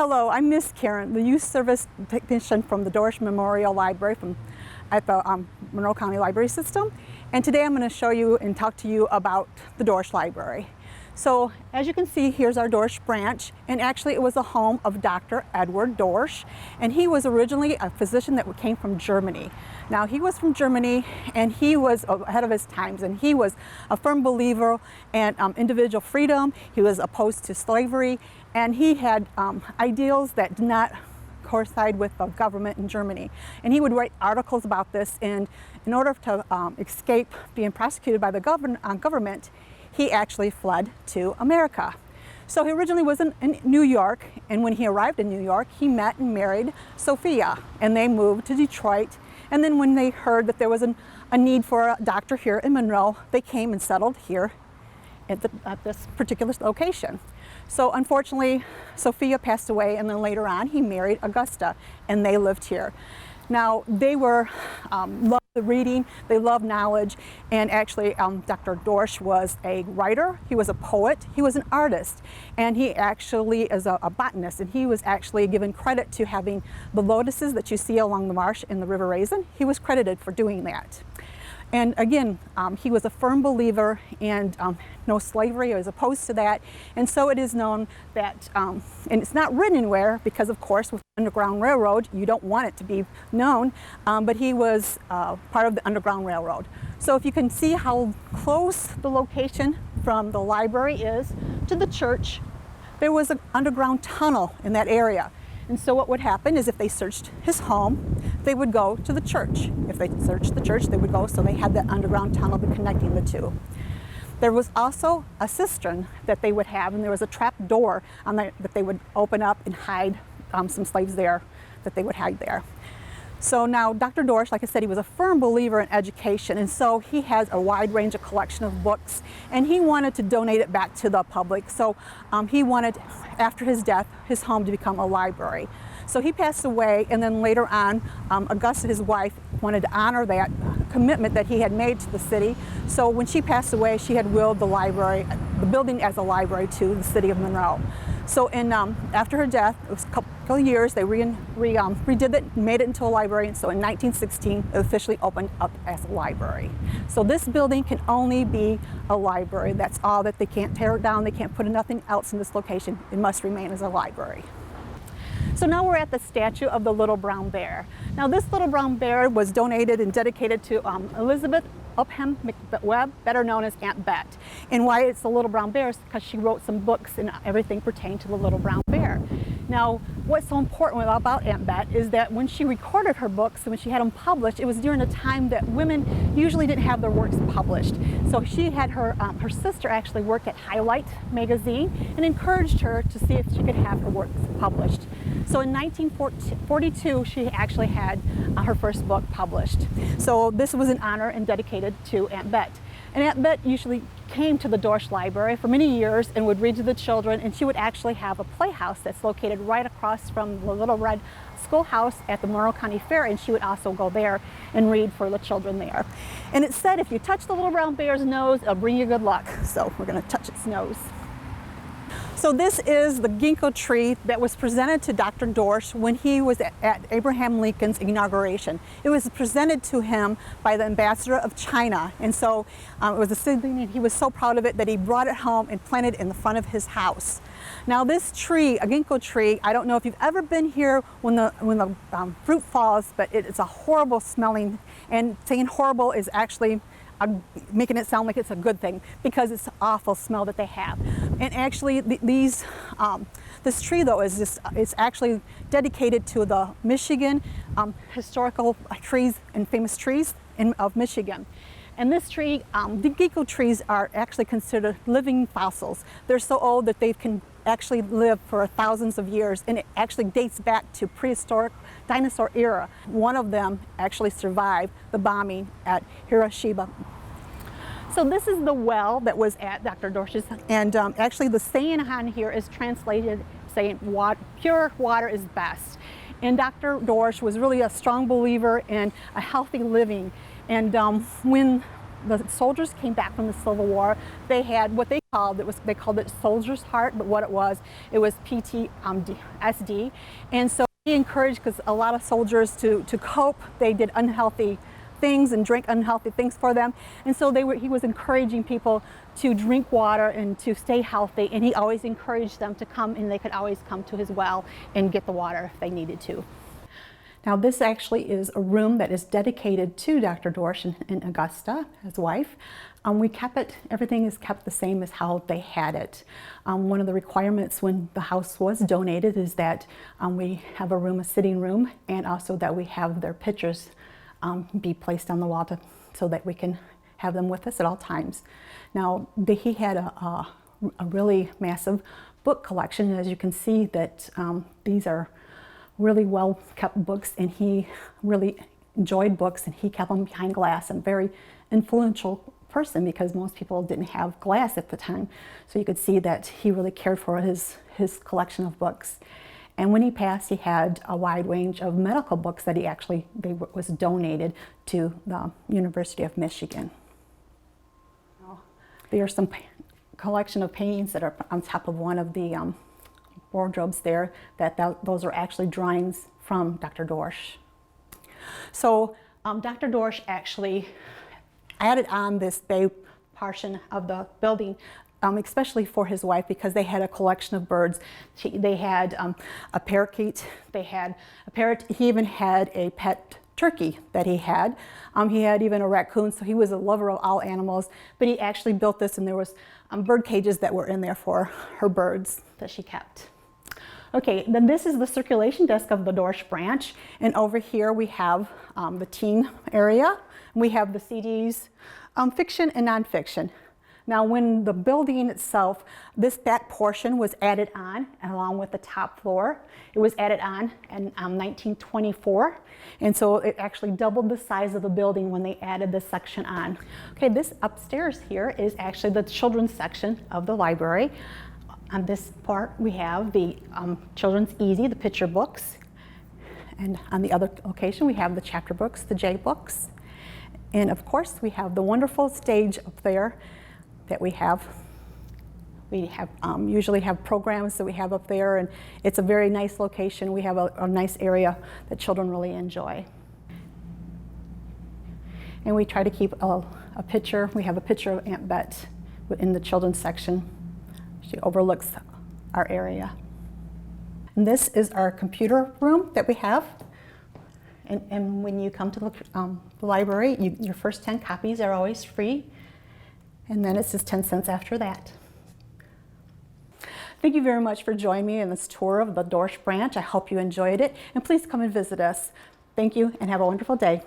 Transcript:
Hello, I'm Miss Karen, the youth service technician from the Dorsch Memorial Library at the Monroe County Library System. And today I'm going to show you and talk to you about the Dorsch Library. So as you can see, here's our Dorsch branch, and actually it was the home of Dr. Edward Dorsch, and he was originally a physician that came from Germany. Now he was from Germany, and he was ahead of his times, and he was a firm believer in individual freedom. He was opposed to slavery, and he had ideals that did not coincide with the government in Germany. And he would write articles about this, and in order to escape being prosecuted by the government, he actually fled to America. So he originally was in New York, and when he arrived in New York, he met and married Sophia, and they moved to Detroit. And then when they heard that there was a need for a doctor here in Monroe, they came and settled here at this particular location. So unfortunately, Sophia passed away, and then later on he married Augusta, and they lived here. Now they loved the reading, they loved knowledge, and actually Dr. Dorsch was a writer, he was a poet, he was an artist, and he actually is a botanist, and he was actually given credit to having the lotuses that you see along the marsh in the River Raisin. He was credited for doing that. And again, he was a firm believer in no slavery. He was opposed to that. And so it is known that, and it's not written anywhere because, of course, with the Underground Railroad, you don't want it to be known, but he was part of the Underground Railroad. So if you can see how close the location from the library is to the church, there was an underground tunnel in that area. And so what would happen is if they searched his home, they would go to the church. If they searched the church, they would go, so they had that underground tunnel connecting the two. There was also a cistern that they would have, and there was a trap door that they would open up and hide some slaves there, that they would hide there. So now Dr. Dorsch, like I said, he was a firm believer in education, and so he has a wide range of collection of books, and he wanted to donate it back to the public. So he wanted, after his death, his home to become a library. So he passed away, and then later on, Augusta, his wife, wanted to honor that commitment that he had made to the city. So when she passed away, she had willed the library, the building as a library, to the city of Monroe. So after her death, it was a couple of years, they redid it, made it into a library, and so in 1916, it officially opened up as a library. So this building can only be a library. That's all, that they can't tear it down, they can't put nothing else in this location. It must remain as a library. So now we're at the statue of the Little Brown Bear. Now this Little Brown Bear was donated and dedicated to Elizabeth Upham McWebb, better known as Aunt Bet. And why it's the Little Brown Bear is because she wrote some books and everything pertained to the Little Brown Bear. Now, what's so important about Aunt Bet is that when she recorded her books and when she had them published, it was during a time that women usually didn't have their works published. So she had her sister actually work at Highlight magazine and encouraged her to see if she could have her works published. So in 1942, she actually had her first book published. So this was an honor and dedicated to Aunt Bet. And Aunt Bet usually came to the Dorsch Library for many years and would read to the children, and she would actually have a playhouse that's located right across from the Little Red Schoolhouse at the Monroe County Fair, and she would also go there and read for the children there. And it said if you touch the Little Brown Bear's nose, it'll bring you good luck. So we're going to touch its nose. So this is the Ginkgo tree that was presented to Dr. Dorsch when he was at Abraham Lincoln's inauguration. It was presented to him by the ambassador of China, and so it was a seedling, and he was so proud of it that he brought it home and planted it in the front of his house. Now this tree, a Ginkgo tree, I don't know if you've ever been here when the fruit falls, but it's a horrible smelling, and saying horrible is actually making it sound like it's a good thing, because it's an awful smell that they have. And actually this tree though it's actually dedicated to the Michigan historical trees and famous trees of Michigan. And this tree, the Ginkgo trees are actually considered living fossils. They're so old that they can actually live for thousands of years, and it actually dates back to prehistoric dinosaur era. One of them actually survived the bombing at Hiroshima. So this is the well that was at Dr. Dorsch's, and actually the saying on here is translated saying pure water is best. And Dr. Dorsch was really a strong believer in a healthy living, and when the soldiers came back from the Civil War, they had what they called they called it soldier's heart, but what it was PTSD. And so he encouraged, because a lot of soldiers to cope, they did unhealthy things and drink unhealthy things for them. And so he was encouraging people to drink water and to stay healthy. And he always encouraged them to come, and they could always come to his well and get the water if they needed to. Now this actually is a room that is dedicated to Dr. Dorsch and Augusta, his wife. We kept it, everything is kept the same as how they had it. One of the requirements when the house was donated is that we have a sitting room, and also that we have their pictures be placed on the wall so that we can have them with us at all times. Now he had a really massive book collection. As you can see that these are really well kept books, and he really enjoyed books, and he kept them behind glass, and very influential person because most people didn't have glass at the time. So you could see that he really cared for his collection of books. And when he passed, he had a wide range of medical books that was donated to the University of Michigan. There's some collection of paintings that are on top of one of the wardrobes there, those are actually drawings from Dr. Dorsch. So Dr. Dorsch actually added on this bay portion of the building, especially for his wife, because they had a collection of birds. They had a parakeet, they had a parrot, he even had a pet turkey that he had. He had even a raccoon, so he was a lover of all animals, but he actually built this, and there was bird cages that were in there for her birds that she kept. Okay, then this is the circulation desk of the Dorsch branch, and over here we have the teen area. We have the CDs, fiction and nonfiction. Now when the building itself, that portion was added on along with the top floor. It was added on in 1924, and so it actually doubled the size of the building when they added this section on. Okay, this upstairs here is actually the children's section of the library. On this part we have the Children's Easy, the picture books, and on the other location we have the chapter books, the J books, and of course we have the wonderful stage up there that we have. We usually have programs that we have up there, and it's a very nice location. We have a nice area that children really enjoy. And we try to keep a picture. We have a picture of Aunt Bet in the children's section. She overlooks our area. And this is our computer room that we have. And when you come to the library, your first 10 copies are always free. And then it's just 10 cents after that. Thank you very much for joining me in this tour of the Dorsch branch. I hope you enjoyed it. And please come and visit us. Thank you, and have a wonderful day.